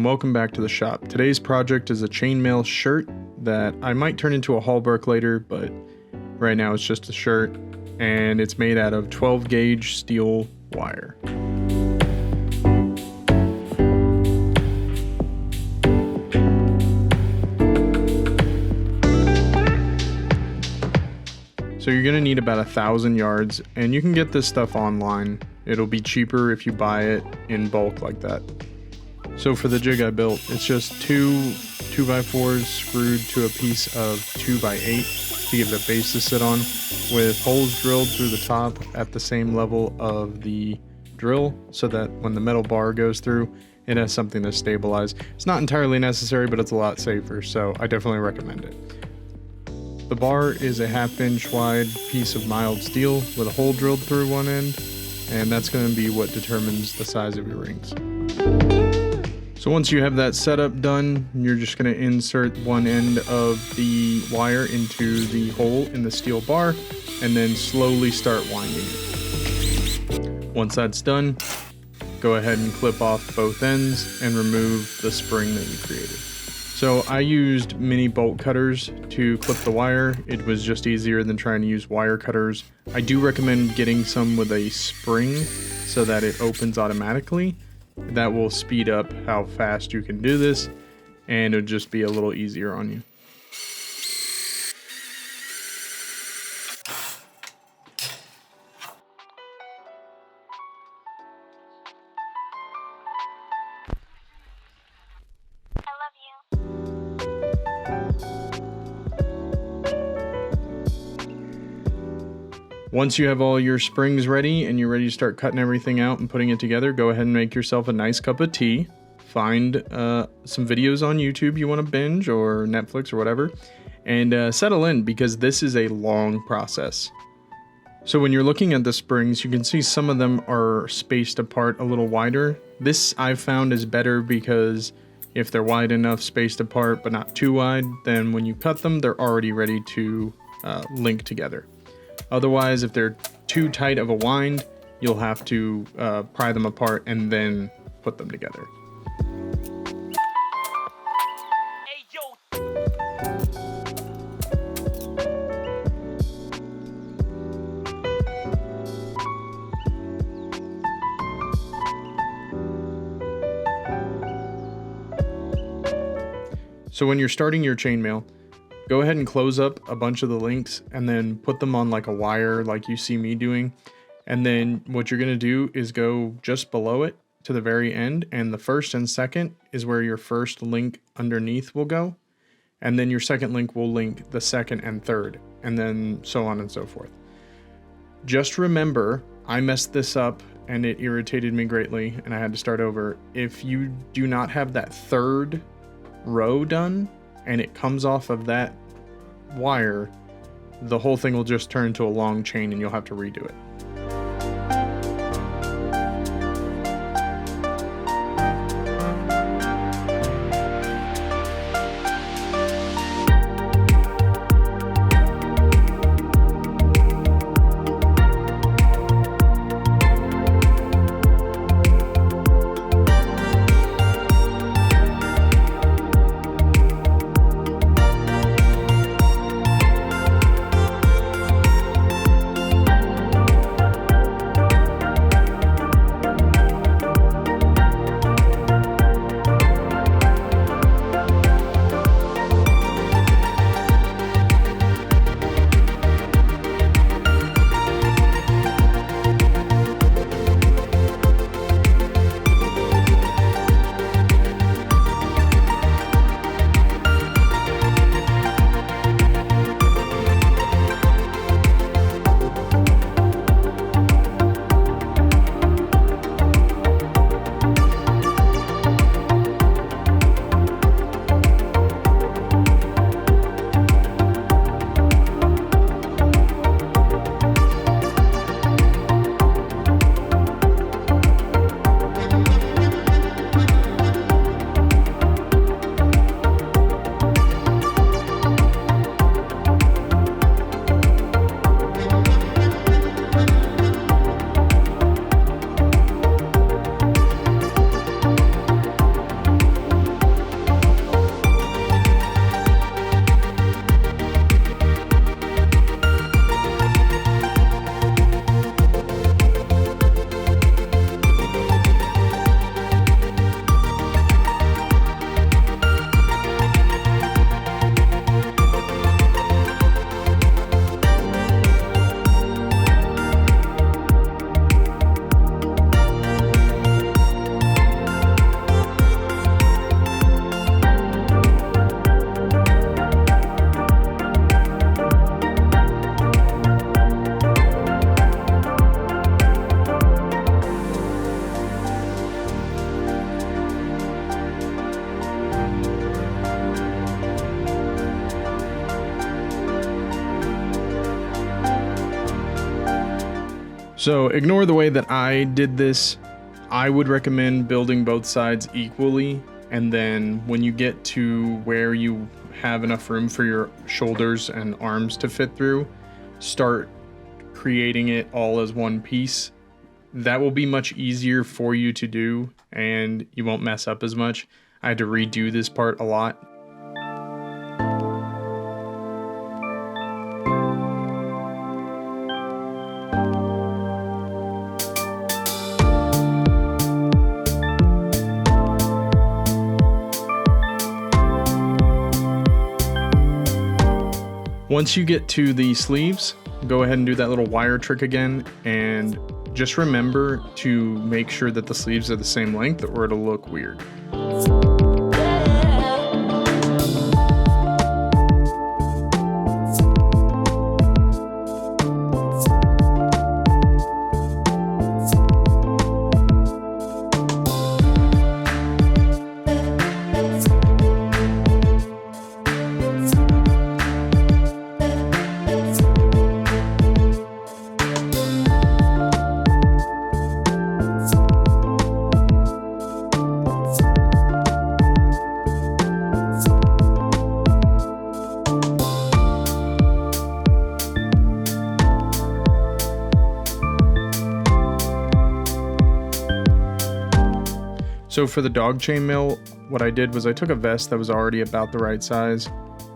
and welcome back to the shop. Today's project is a chainmail shirt that I might turn into a halberd later, but right now it's just a shirt, and it's made out of 12 gauge steel wire. So you're going to need about 1,000 yards, and you can get this stuff online. It'll be cheaper if you buy it in bulk like that. So for the jig I built, it's just two 2x4s screwed to a piece of 2x8 to give the base to sit on, with holes drilled through the top at the same level of the drill so that when the metal bar goes through, it has something to stabilize. It's not entirely necessary, but it's a lot safer, so I definitely recommend it. The bar is a 1/2 inch wide piece of mild steel with a hole drilled through one end, and that's going to be what determines the size of your rings. So once you have that setup done, you're just going to insert one end of the wire into the hole in the steel bar and then slowly start winding it. Once that's done, go ahead and clip off both ends and remove the spring that you created. So I used mini bolt cutters to clip the wire. It was just easier than trying to use wire cutters. I do recommend getting some with a spring so that it opens automatically. That will speed up how fast you can do this, and it'll just be a little easier on you. Once you have all your springs ready and you're ready to start cutting everything out and putting it together, go ahead and make yourself a nice cup of tea. Find some videos on YouTube you want to binge, or Netflix or whatever, and settle in, because this is a long process. So when you're looking at the springs, you can see some of them are spaced apart a little wider. This I've found is better because if they're wide enough spaced apart but not too wide, then when you cut them, they're already ready to link together. Otherwise, if they're too tight of a wind, you'll have to pry them apart and then put them together. So when you're starting your chainmail, go ahead and close up a bunch of the links and then put them on like a wire like you see me doing. And then what you're going to do is go just below it to the very end, and the first and second is where your first link underneath will go. And then your second link will link the second and third, and then so on and so forth. Just remember, I messed this up and it irritated me greatly and I had to start over. If you do not have that third row done, and it comes off of that wire, the whole thing will just turn into a long chain and you'll have to redo it. So ignore the way that I did this. I would recommend building both sides equally, and then when you get to where you have enough room for your shoulders and arms to fit through, start creating it all as one piece. That will be much easier for you to do, and you won't mess up as much. I had to redo this part a lot. Once you get to the sleeves, go ahead and do that little wire trick again, and just remember to make sure that the sleeves are the same length or it'll look weird. So for the dog chainmail, what I did was I took a vest that was already about the right size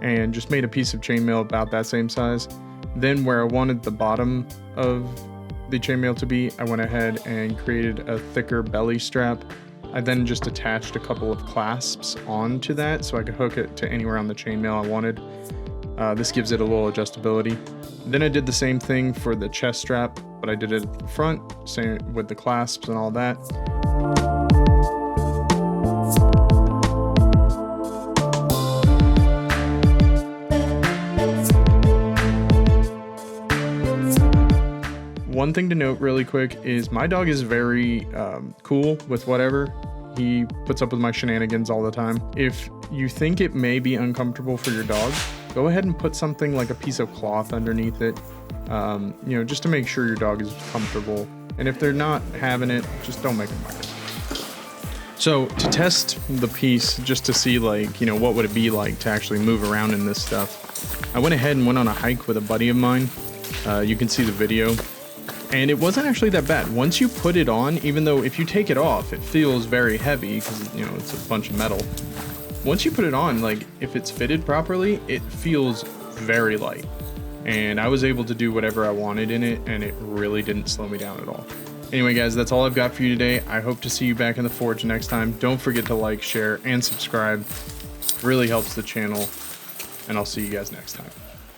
and just made a piece of chainmail about that same size. Then where I wanted the bottom of the chainmail to be, I went ahead and created a thicker belly strap. I then just attached a couple of clasps onto that so I could hook it to anywhere on the chainmail I wanted. This gives it a little adjustability. Then I did the same thing for the chest strap, but I did it at the front, same with the clasps and all that. One thing to note really quick is my dog is very cool with whatever. He puts up with my shenanigans all the time. If you think it may be uncomfortable for your dog, go ahead and put something like a piece of cloth underneath it, you know, just to make sure your dog is comfortable. And if they're not having it, just don't make them wear it. So to test the piece, just to see like, you know, what would it be like to actually move around in this stuff, I went ahead and went on a hike with a buddy of mine. You can see the video. And it wasn't actually that bad. Once you put it on, even though if you take it off, it feels very heavy because, you know, it's a bunch of metal. Once you put it on, like if it's fitted properly, it feels very light. And I was able to do whatever I wanted in it, and it really didn't slow me down at all. Anyway, guys, that's all I've got for you today. I hope to see you back in the Forge next time. Don't forget to like, share, and subscribe. It really helps the channel, and I'll see you guys next time.